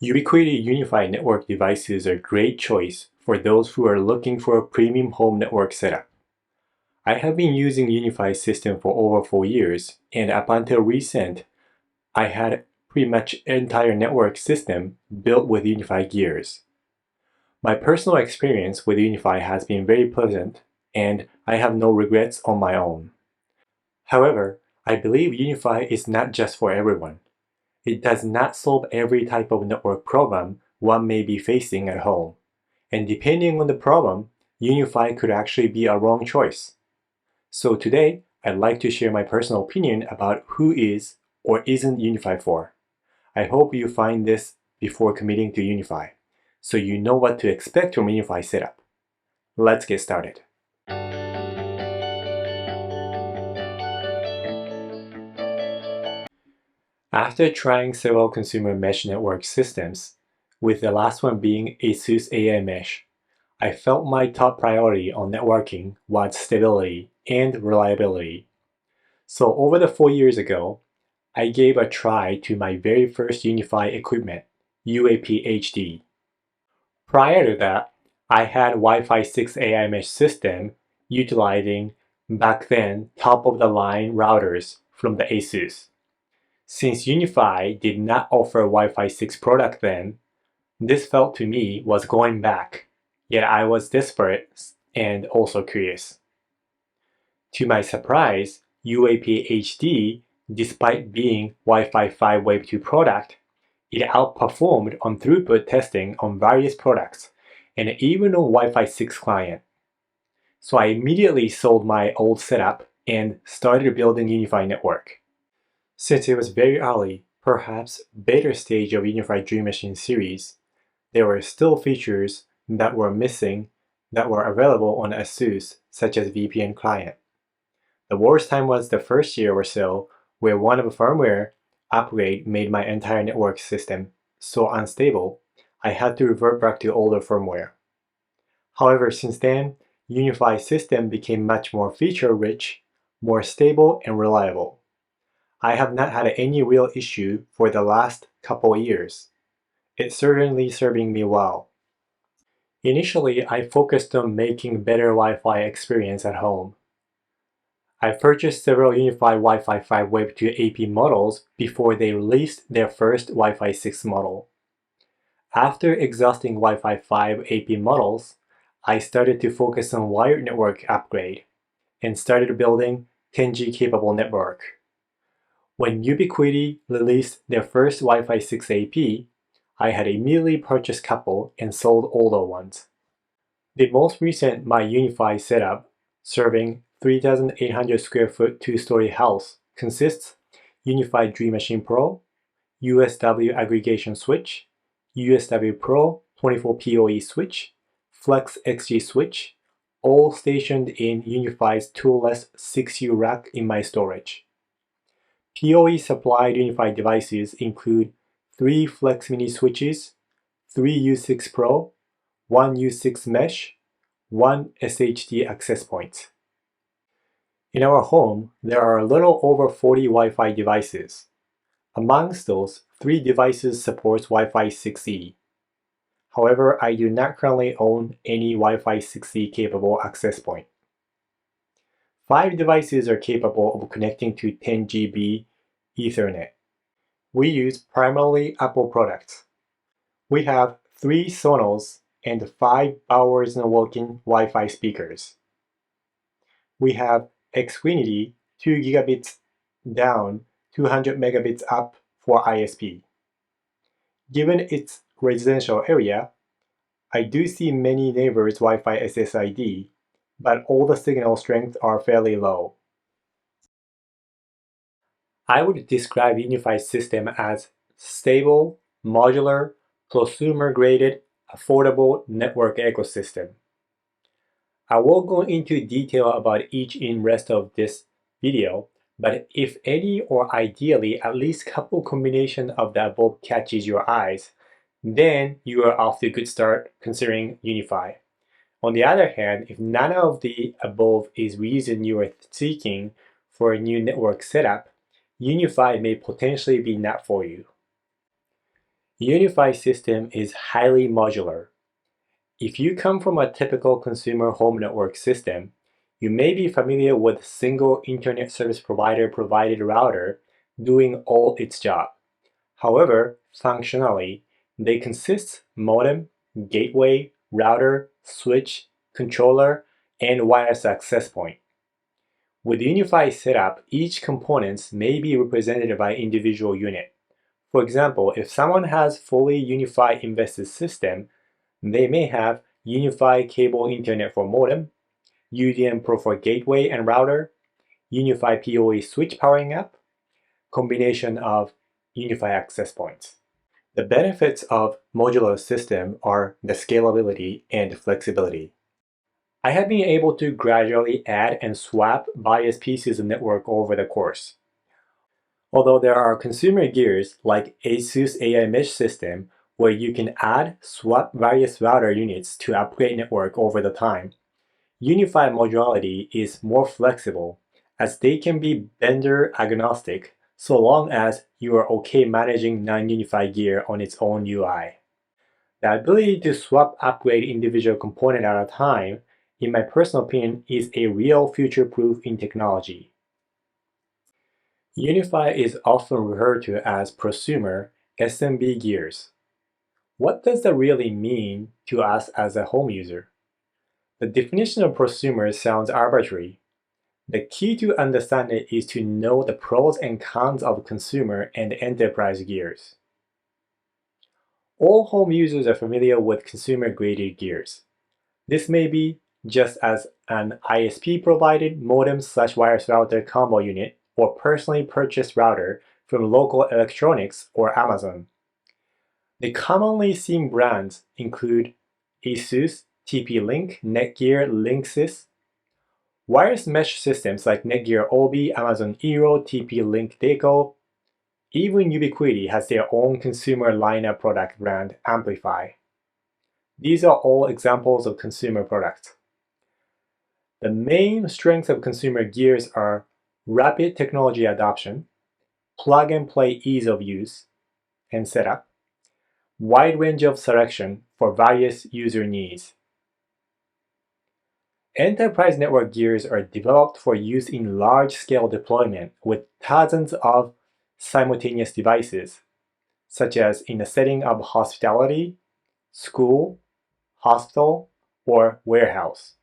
Ubiquiti UniFi network devices are a great choice for those who are looking for a premium home network setup. I have been using UniFi system for over 4 years, and up until recent, I had pretty much entire network system built with UniFi gears. My personal experience with UniFi has been very pleasant, and I have no regrets on my own. However, I believe UniFi is not just for everyone. It does not solve every type of network problem one may be facing at home, and depending on the problem, UniFi could actually be a wrong choice. So today, I'd like to share my personal opinion about who is or isn't UniFi for. I hope you find this before committing to UniFi, so you know what to expect from UniFi setup. Let's get started. After trying several consumer mesh network systems, with the last one being ASUS AI Mesh, I felt my top priority on networking was stability and reliability. So over the 4 years ago, I gave a try to my very first UniFi equipment, UAP HD. Prior to that, I had Wi-Fi 6 AI Mesh system utilizing back then top-of-the-line routers from the ASUS. Since UniFi did not offer Wi-Fi 6 product then, this felt to me was going back, yet I was desperate and also curious. To my surprise, UAP HD, despite being Wi-Fi 5 Wave 2 product, it outperformed on throughput testing on various products and even on Wi-Fi 6 client. So I immediately sold my old setup and started building UniFi network. Since it was very early, perhaps beta stage of UniFi Dream Machine series, there were still features that were missing that were available on ASUS, such as VPN client. The worst time was the first year or so, where one of the firmware upgrade made my entire network system so unstable, I had to revert back to older firmware. However, since then, UniFi system became much more feature-rich, more stable and reliable. I have not had any real issue for the last couple years. It's certainly serving me well. Initially, I focused on making better Wi-Fi experience at home. I purchased several UniFi Wi-Fi 5 Wave 2 AP models before they released their first Wi-Fi 6 model. After exhausting Wi-Fi 5 AP models, I started to focus on wired network upgrade and started building 10G capable network. When Ubiquiti released their first Wi-Fi 6 AP, I had immediately purchased couple and sold older ones. The most recent my UniFi setup, serving 3,800 square foot two-story house, consists UniFi Dream Machine Pro, USW aggregation switch, USW Pro 24 PoE switch, Flex XG switch, all stationed in UniFi's toolless 6U rack in my storage. PoE supplied UniFi devices include 3 Flex Mini switches, 3 U6 Pro, 1 U6 Mesh, 1 SHD access point. In our home, there are a little over 40 Wi-Fi devices. Amongst those, 3 devices support Wi-Fi 6E. However, I do not currently own any Wi-Fi 6E capable access point. 5 devices are capable of connecting to 10 GB Ethernet. We use primarily Apple products. We have 3 Sonos and 5 Bowers & Wilkins Wi-Fi speakers. We have Xfinity 2 gigabits down, 200 megabits up for ISP. Given its residential area, I do see many neighbors' Wi-Fi SSID, but all the signal strengths are fairly low. I would describe UniFi system as stable, modular, prosumer-graded, affordable network ecosystem. I won't go into detail about each in rest of this video, but if any or ideally at least couple combination of the above catches your eyes, then you are off to a good start considering UniFi. On the other hand, if none of the above is reason you are seeking for a new network setup, UniFi may potentially be not for you. UniFi system is highly modular. If you come from a typical consumer home network system, you may be familiar with single internet service provider provided router doing all its job. However, functionally, they consist modem, gateway, router, switch, controller, and wireless access point. With UniFi setup, each component may be represented by individual unit. For example, if someone has fully UniFi invested system, they may have UniFi cable internet for modem, UDM Pro for gateway and router, UniFi PoE switch powering up, combination of UniFi access points. The benefits of modular system are the scalability and flexibility. I have been able to gradually add and swap various pieces of network over the course. Although there are consumer gears like ASUS AI Mesh system where you can add, swap various router units to upgrade network over the time, UniFi modularity is more flexible as they can be vendor agnostic so long as you are okay managing non-UniFi gear on its own UI. The ability to swap upgrade individual component at a time, in my personal opinion, is a real future-proof in technology. UniFi is often referred to as prosumer SMB gears. What does that really mean to us as a home user? The definition of prosumer sounds arbitrary. The key to understand it is to know the pros and cons of consumer and enterprise gears. All home users are familiar with consumer-graded gears. This may be just as an ISP-provided modem/wireless router combo unit or personally purchased router from local electronics or Amazon. The commonly seen brands include ASUS, TP-Link, Netgear, Linksys. Wireless mesh systems like Netgear Obi, Amazon Eero, TP-Link Deco. Even Ubiquiti has their own consumer lineup product brand, Amplify. These are all examples of consumer products. The main strengths of consumer gears are rapid technology adoption, plug-and-play ease of use and setup, wide range of selection for various user needs. Enterprise network gears are developed for use in large-scale deployment with thousands of simultaneous devices, such as in the setting of hospitality, school, hospital, or warehouse.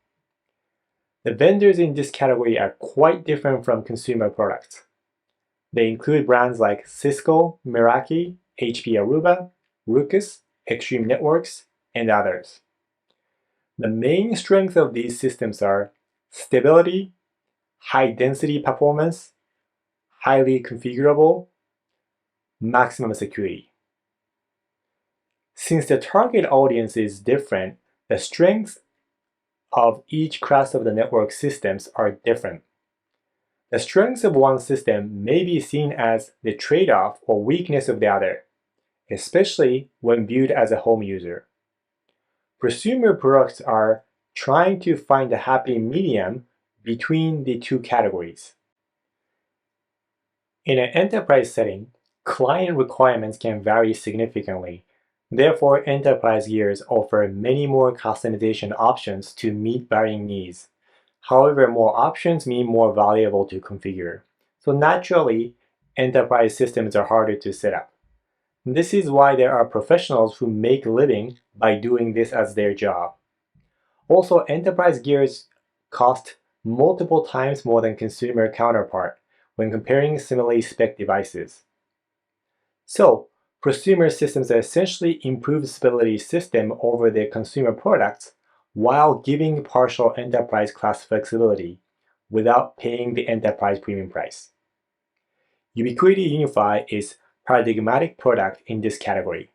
The vendors in this category are quite different from consumer products. They include brands like Cisco, Meraki, HP Aruba, Ruckus, Extreme Networks, and others. The main strengths of these systems are stability, high-density performance, highly configurable, maximum security. Since the target audience is different, the strengths of each class of the network systems are different. The strengths of one system may be seen as the trade-off or weakness of the other, especially when viewed as a home user. Prosumer products are trying to find a happy medium between the two categories. In an enterprise setting, client requirements can vary significantly. Therefore, enterprise gears offer many more customization options to meet varying needs. However, more options mean more valuable to configure. So naturally, enterprise systems are harder to set up. This is why there are professionals who make a living by doing this as their job. Also, enterprise gears cost multiple times more than consumer counterpart when comparing similarly spec devices. So, prosumer systems are essentially improved stability system over their consumer products while giving partial enterprise class flexibility without paying the enterprise premium price. Ubiquiti UniFi is paradigmatic product in this category.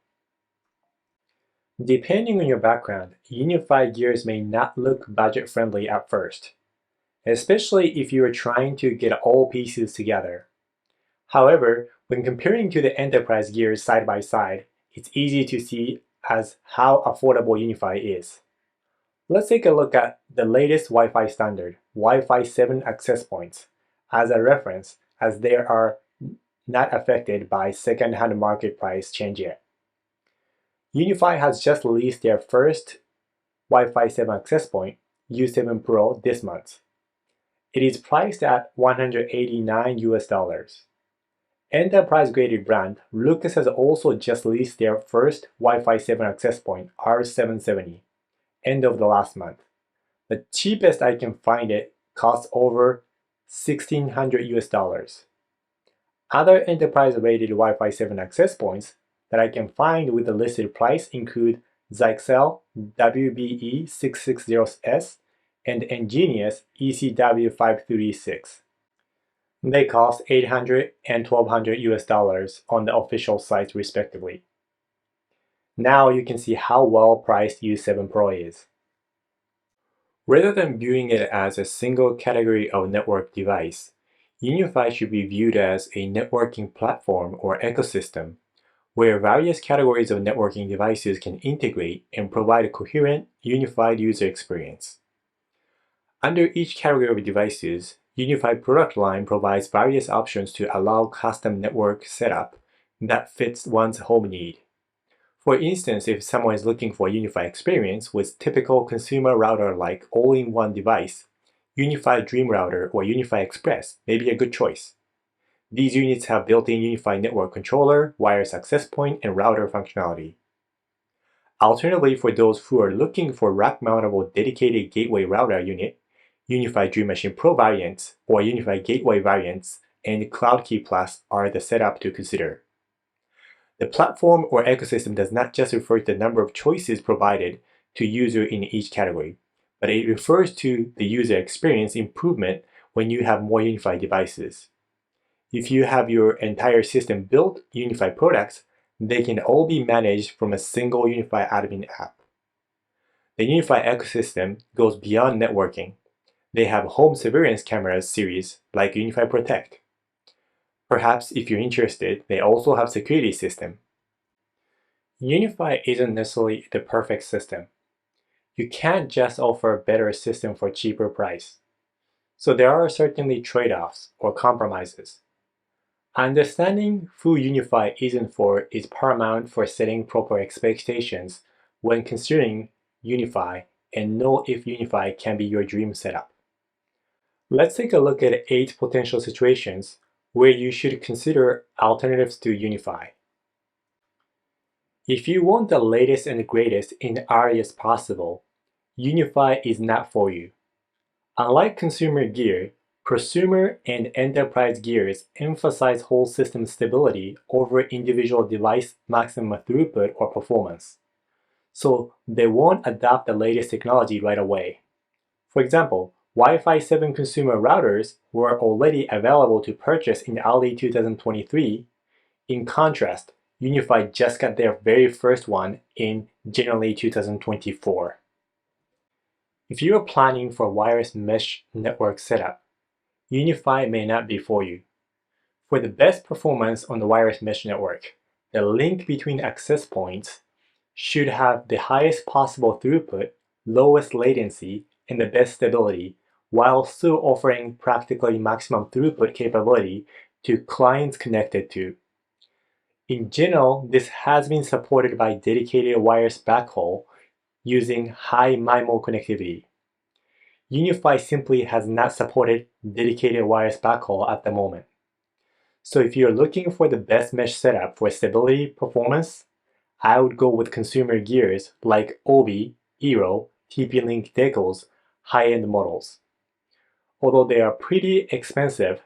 Depending on your background, UniFi gears may not look budget-friendly at first, especially if you are trying to get all pieces together. However, when comparing to the enterprise gears side by side, it's easy to see as how affordable UniFi is. Let's take a look at the latest Wi-Fi standard, Wi-Fi 7 access points, as a reference, as they are not affected by second-hand market price change yet. UniFi has just released their first Wi-Fi 7 access point, U7 Pro, this month. It is priced at $189 US. Enterprise-graded brand Lucas has also just released their first Wi-Fi 7 access point, R770, end of the last month. The cheapest I can find it costs over $1,600 US. Other enterprise-rated Wi-Fi 7 access points that I can find with the listed price include Zyxel WBE660S and Engenius ECW536. They cost $800 and $1,200 US on the official sites respectively. Now you can see how well priced U7 Pro is. Rather than viewing it as a single category of network device, UniFi should be viewed as a networking platform or ecosystem where various categories of networking devices can integrate and provide a coherent, unified user experience. Under each category of devices, UniFi product line provides various options to allow custom network setup that fits one's home need. For instance, if someone is looking for a UniFi experience with typical consumer router like all-in-one device, UniFi Dream Router or UniFi Express may be a good choice. These units have built-in UniFi network controller, wireless access point, and router functionality. Alternatively, for those who are looking for rack-mountable dedicated gateway router unit, UniFi Dream Machine Pro variants or UniFi Gateway variants and CloudKey Plus are the setup to consider. The platform or ecosystem does not just refer to the number of choices provided to user in each category, but it refers to the user experience improvement when you have more UniFi devices. If you have your entire system built UniFi products, they can all be managed from a single UniFi admin app. The UniFi ecosystem goes beyond networking. They have home surveillance cameras series like UniFi Protect. Perhaps if you're interested, they also have security system. UniFi isn't necessarily the perfect system. You can't just offer a better system for cheaper price. So there are certainly trade-offs or compromises. Understanding who UniFi isn't for is paramount for setting proper expectations when considering UniFi and know if UniFi can be your dream setup. Let's take a look at 8 potential situations where you should consider alternatives to UniFi. If you want the latest and greatest in areas possible, UniFi is not for you. Unlike consumer gear, prosumer and enterprise gears emphasize whole system stability over individual device maximum throughput or performance. So they won't adopt the latest technology right away. For example, Wi-Fi 7 consumer routers were already available to purchase in early 2023. In contrast, UniFi just got their very first one in January 2024. If you are planning for wireless mesh network setup, UniFi may not be for you. For the best performance on the wireless mesh network, the link between access points should have the highest possible throughput, lowest latency, and the best stability, while still offering practically maximum throughput capability to clients connected to. In general, this has been supported by dedicated wireless backhaul using high MIMO connectivity. UniFi simply has not supported dedicated wireless backhaul at the moment. So if you're looking for the best mesh setup for stability performance, I would go with consumer gears like Obi, Eero, TP-Link Deco's high-end models. Although they are pretty expensive,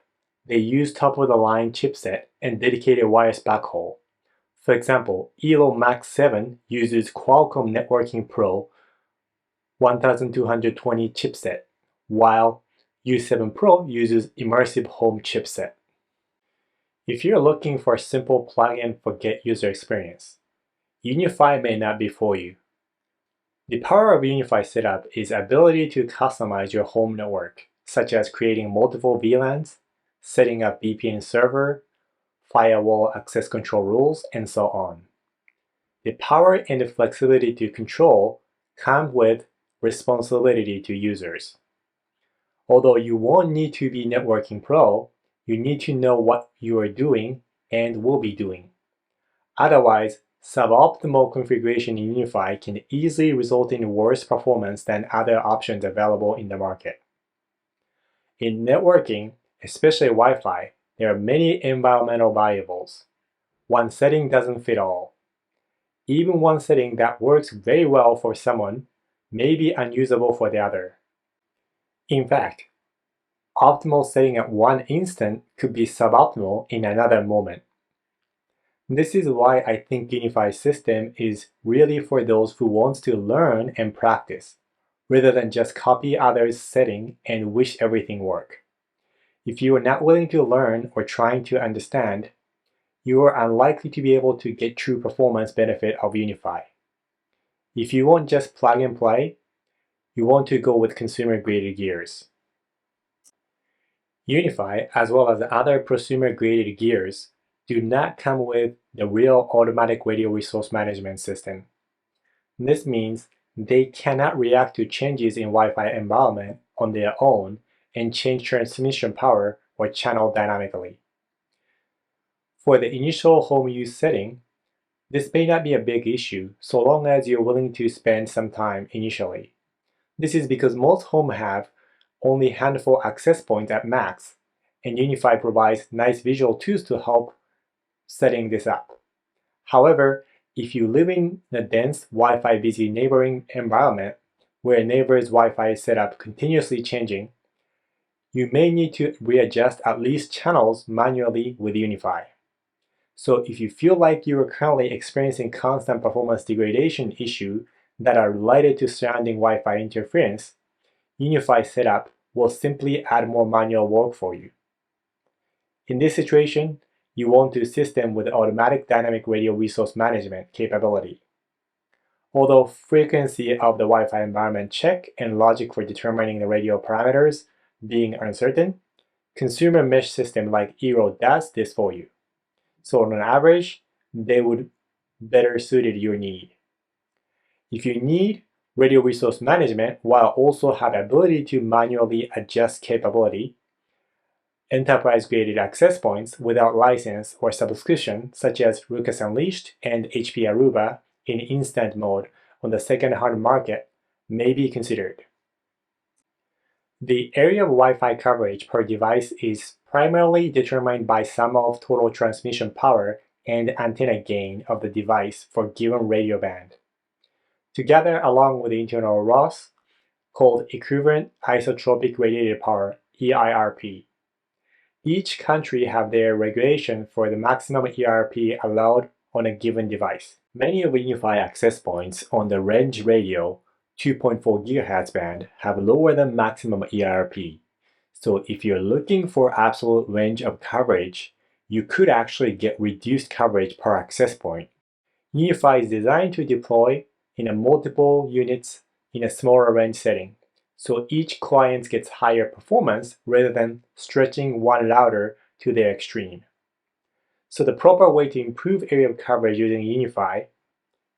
they use top-of-the-line chipset and dedicated wireless backhaul. For example, Eero Max 7 uses Qualcomm Networking Pro 1220 chipset, while U7 Pro uses Immersive Home chipset. If you're looking for a simple plug-and-forget user experience, UniFi may not be for you. The power of UniFi setup is ability to customize your home network, such as creating multiple VLANs, setting up VPN server, firewall access control rules, and so on. The power and the flexibility to control come with responsibility to users. Although you won't need to be networking pro, you need to know what you are doing and will be doing. Otherwise, Suboptimal configuration in UniFi can easily result in worse performance than other options available in the market. In networking, especially Wi-Fi, there are many environmental variables. One setting doesn't fit all. Even one setting that works very well for someone may be unusable for the other. In fact, optimal setting at one instant could be suboptimal in another moment. This is why I think UniFi system is really for those who want to learn and practice, rather than just copy others' setting and wish everything worked. If you are not willing to learn or trying to understand, you are unlikely to be able to get true performance benefit of UniFi. If you want just plug and play, you want to go with consumer-graded gears. UniFi, as well as other prosumer-graded gears, do not come with the real automatic radio resource management system. This means they cannot react to changes in Wi-Fi environment on their own and change transmission power or channel dynamically. For the initial home use setting, this may not be a big issue so long as you're willing to spend some time initially. This is because most homes have only a handful access points at max, and UniFi provides nice visual tools to help setting this up. However, if you live in a dense Wi-Fi busy neighboring environment where a neighbor's Wi-Fi is set up continuously changing, you may need to readjust at least channels manually with UniFi. So if you feel like you are currently experiencing constant performance degradation issues that are related to surrounding Wi-Fi interference, UniFi setup will simply add more manual work for you. In this situation, you want a system with automatic dynamic radio resource management capability. Although frequency of the Wi-Fi environment check and logic for determining the radio parameters being uncertain, consumer mesh system like Eero does this for you. So on average, they would better suited your need. If you need radio resource management while also have ability to manually adjust capability, enterprise-graded access points without license or subscription, such as Ruckus Unleashed and HP Aruba in instant mode on the second-hand market, may be considered. The area of Wi-Fi coverage per device is primarily determined by sum of total transmission power and antenna gain of the device for given radio band, together along with the internal loss, called equivalent isotropic radiated power, EIRP. Each country have their regulation for the maximum EIRP allowed on a given device. Many of UniFi access points on the range radio 2.4 GHz band have lower than maximum EIRP. So if you're looking for absolute range of coverage, you could actually get reduced coverage per access point. UniFi is designed to deploy in a multiple units in a smaller range setting, so each client gets higher performance rather than stretching one router to their extreme. So the proper way to improve area of coverage using UniFi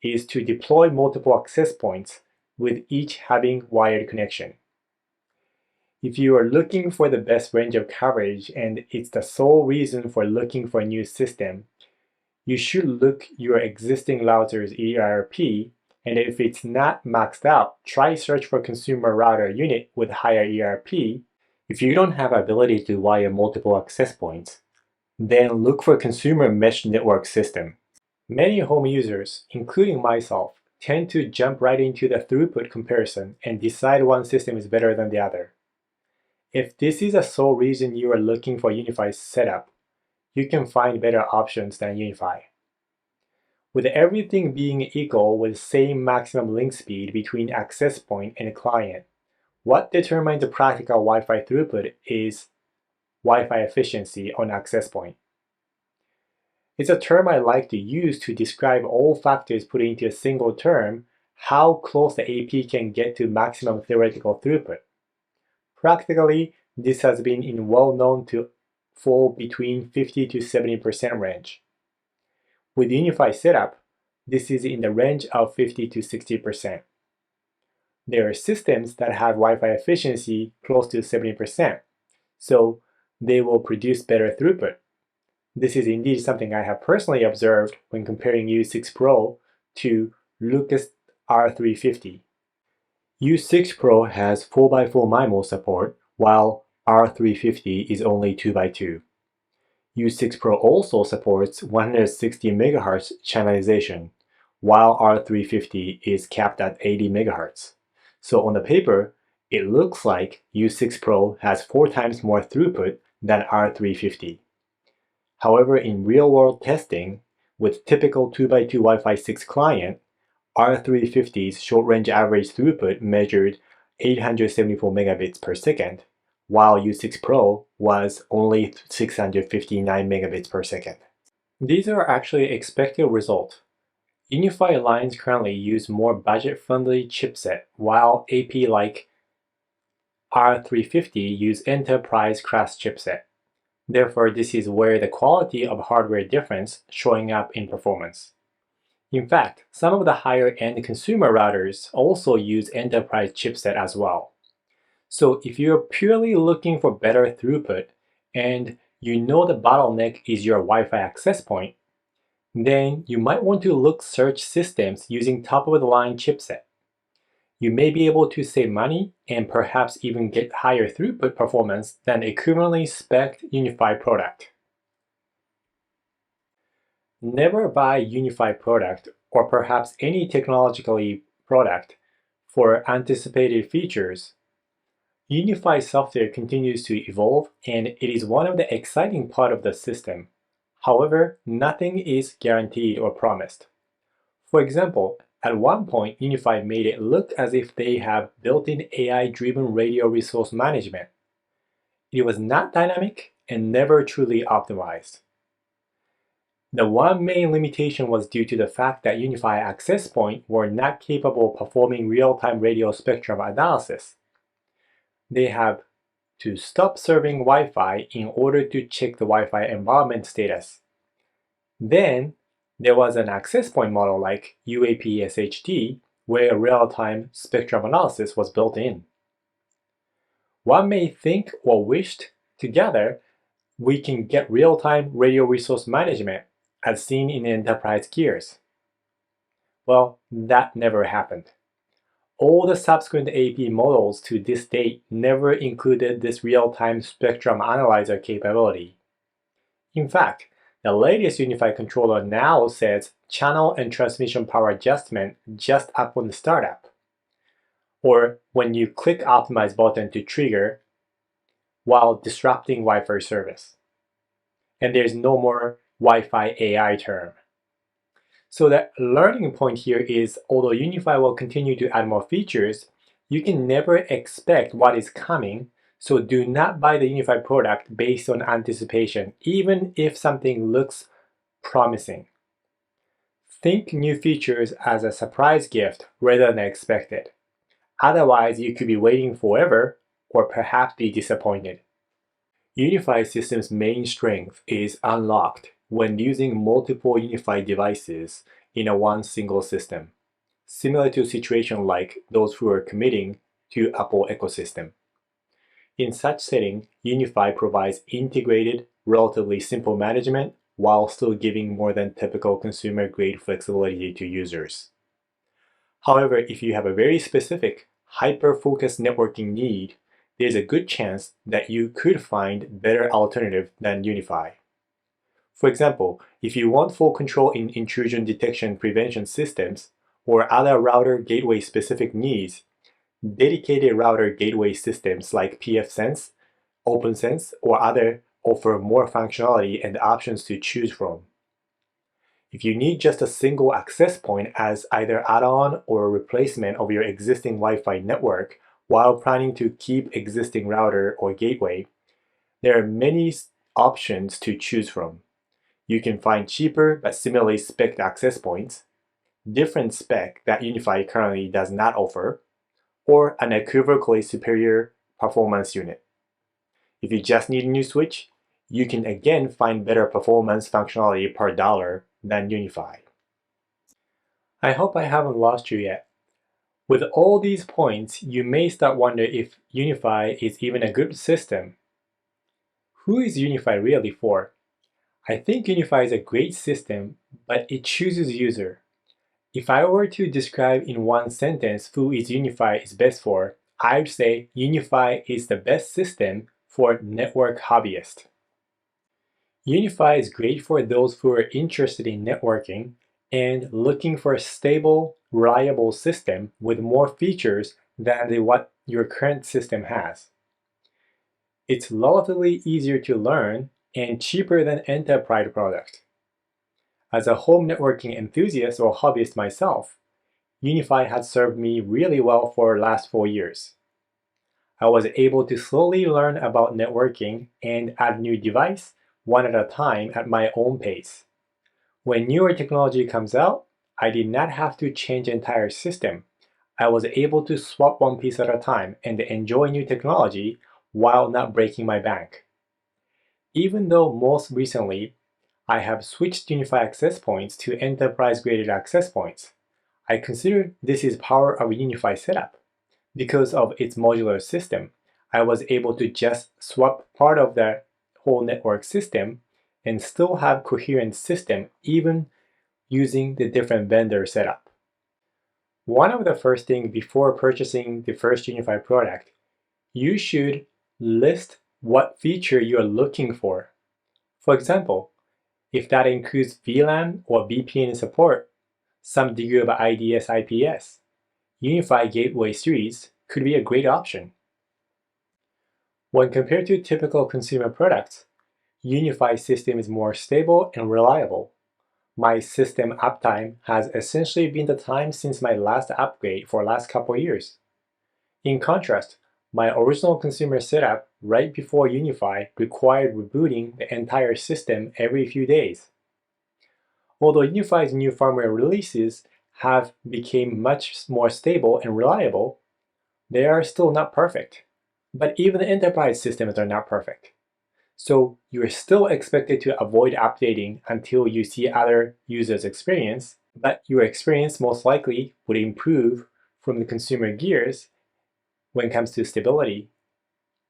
is to deploy multiple access points with each having wired connection. If you are looking for the best range of coverage and it's the sole reason for looking for a new system, you should look your existing router's EIRP, and if it's not maxed out, try search for consumer router unit with higher EIRP. If you don't have ability to wire multiple access points, then look for consumer mesh network system. Many home users, including myself, tend to jump right into the throughput comparison and decide one system is better than the other. If this is the sole reason you are looking for UniFi setup, you can find better options than UniFi. With everything being equal with same maximum link speed between access point and client, what determines the practical Wi-Fi throughput is Wi-Fi efficiency on access point. It's a term I like to use to describe all factors put into a single term, how close the AP can get to maximum theoretical throughput. Practically, this has been well known to fall between 50 to 70% range. With UniFi setup, this is in the range of 50 to 60%. There are systems that have Wi-Fi efficiency close to 70%, so they will produce better throughput. This is indeed something I have personally observed when comparing U6 Pro to Lucas R350. U6 Pro has 4x4 MIMO support, while R350 is only 2x2. U6 Pro also supports 160 MHz channelization, while R350 is capped at 80 MHz. So on the paper, it looks like U6 Pro has 4 times more throughput than R350. However, in real-world testing, with typical 2x2 Wi-Fi 6 client, R350's short-range average throughput measured 874 megabits per second, while U6 Pro was only 659 megabits per second. These are actually expected results. UniFi lines currently use more budget-friendly chipset, while AP like R350 use enterprise-class chipset. Therefore, this is where the quality of hardware difference showing up in performance. In fact, some of the higher-end consumer routers also use enterprise chipset as well. So if you're purely looking for better throughput and you know the bottleneck is your Wi-Fi access point, then you might want to search systems using top-of-the-line chipset. You may be able to save money and perhaps even get higher throughput performance than equivalently spec'd UniFi product. Never buy UniFi product or perhaps any technologically product for anticipated features. UniFi software continues to evolve and it is one of the exciting part of the system. However, nothing is guaranteed or promised. For example, at one point UniFi made it look as if they have built-in AI-driven radio resource management. It was not dynamic and never truly optimized. The one main limitation was due to the fact that UniFi access points were not capable of performing real-time radio spectrum analysis. They have to stop serving Wi-Fi in order to check the Wi-Fi environment status. Then, there was an access point model like UAP-SHD where real-time spectrum analysis was built in. One may think or wished together we can get real-time radio resource management as seen in enterprise gears. Well, that never happened. All the subsequent AP models to this date never included this real-time spectrum analyzer capability. In fact, the latest UniFi controller now says channel and transmission power adjustment just upon the startup, or when you click Optimize button to trigger while disrupting Wi-Fi service. And there's no more Wi-Fi AI term. So the learning point here is, although UniFi will continue to add more features, you can never expect what is coming, so do not buy the UniFi product based on anticipation, even if something looks promising. Think new features as a surprise gift rather than expected. Otherwise, you could be waiting forever or perhaps be disappointed. UniFi system's main strength is unlocked when using multiple UniFi devices in one single system, similar to a situation like those who are committing to Apple ecosystem. In such setting, UniFi provides integrated, relatively simple management while still giving more than typical consumer-grade flexibility to users. However, if you have a very specific, hyper-focused networking need, there's a good chance that you could find better alternative than UniFi. For example, if you want full control in intrusion detection prevention systems or other router gateway specific needs, dedicated router gateway systems like pfSense, OpenSense, or other offer more functionality and options to choose from. If you need just a single access point as either add-on or replacement of your existing Wi-Fi network while planning to keep existing router or gateway, there are many options to choose from. You can find cheaper but similarly spec'd access points, different spec that UniFi currently does not offer, or an equivocally superior performance unit. If you just need a new switch, you can again find better performance functionality per dollar than UniFi. I hope I haven't lost you yet. With all these points, you may start wondering if UniFi is even a good system. Who is UniFi really for? I think UniFi is a great system, but it chooses user. If I were to describe in one sentence who is UniFi is best for, I'd say UniFi is the best system for network hobbyists. UniFi is great for those who are interested in networking and looking for a stable, reliable system with more features than what your current system has. It's relatively easier to learn and cheaper than enterprise product. As a home networking enthusiast or hobbyist myself, UniFi has served me really well for the last 4 years. I was able to slowly learn about networking and add new device one at a time at my own pace. When newer technology comes out, I did not have to change the entire system. I was able to swap one piece at a time and enjoy new technology while not breaking my bank. Even though most recently, I have switched UniFi access points to enterprise-graded access points, I consider this is power of UniFi setup. Because of its modular system, I was able to just swap part of the whole network system and still have coherent system even using the different vendor setup. One of the first things before purchasing the first UniFi product, you should list what feature you are looking for. For example, if that includes VLAN or VPN support, some degree of IDS IPS, UniFi Gateway Series could be a great option. When compared to typical consumer products, UniFi system is more stable and reliable. My system uptime has essentially been the time since my last upgrade for the last couple years. In contrast, my original consumer setup right before UniFi required rebooting the entire system every few days. Although UniFi's new firmware releases have become much more stable and reliable, they are still not perfect. But even the enterprise systems are not perfect. So you're still expected to avoid updating until you see other users' experience, but your experience most likely would improve from the consumer gears when it comes to stability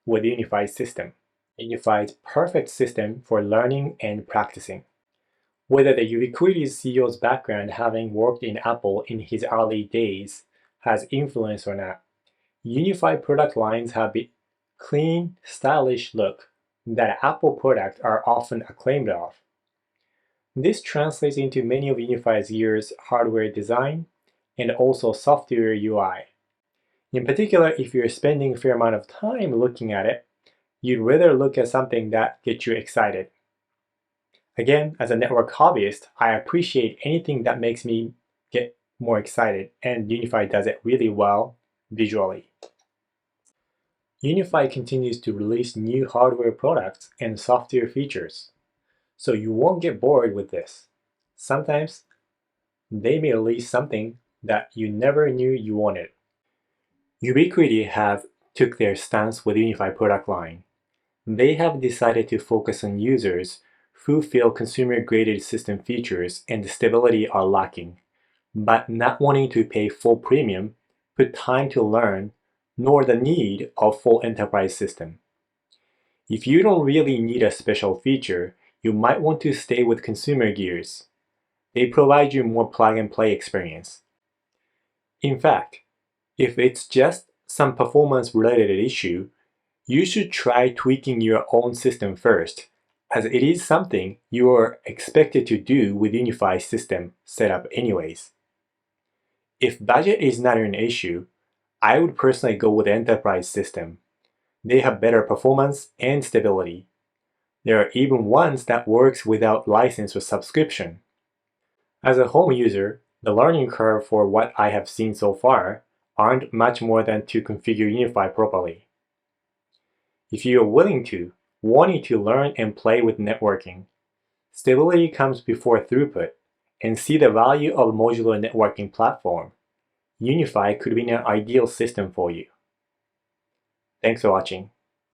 with the UniFi system. UniFi's perfect system for learning and practicing. Whether the Ubiquiti CEO's background having worked in Apple in his early days has influence or not, UniFi product lines have a clean, stylish look that Apple products are often acclaimed of. This translates into many of UniFi's years hardware design and also software UI. In particular, if you're spending a fair amount of time looking at it, you'd rather look at something that gets you excited. Again, as a network hobbyist, I appreciate anything that makes me get more excited, and UniFi does it really well visually. UniFi continues to release new hardware products and software features, so you won't get bored with this. Sometimes they may release something that you never knew you wanted. Ubiquiti have took their stance with UniFi product line. They have decided to focus on users who feel consumer-graded system features and stability are lacking, but not wanting to pay full premium, put time to learn, nor the need of full enterprise system. If you don't really need a special feature, you might want to stay with consumer gears. They provide you more plug-and-play experience. In fact, if it's just some performance-related issue, you should try tweaking your own system first, as it is something you are expected to do with UniFi system setup anyways. If budget is not an issue, I would personally go with the enterprise system. They have better performance and stability. There are even ones that works without license or subscription. As a home user, the learning curve for what I have seen so far aren't much more than to configure UniFi properly. If you are wanting to learn and play with networking, stability comes before throughput, and see the value of a modular networking platform, UniFi could be an ideal system for you. Thanks for watching.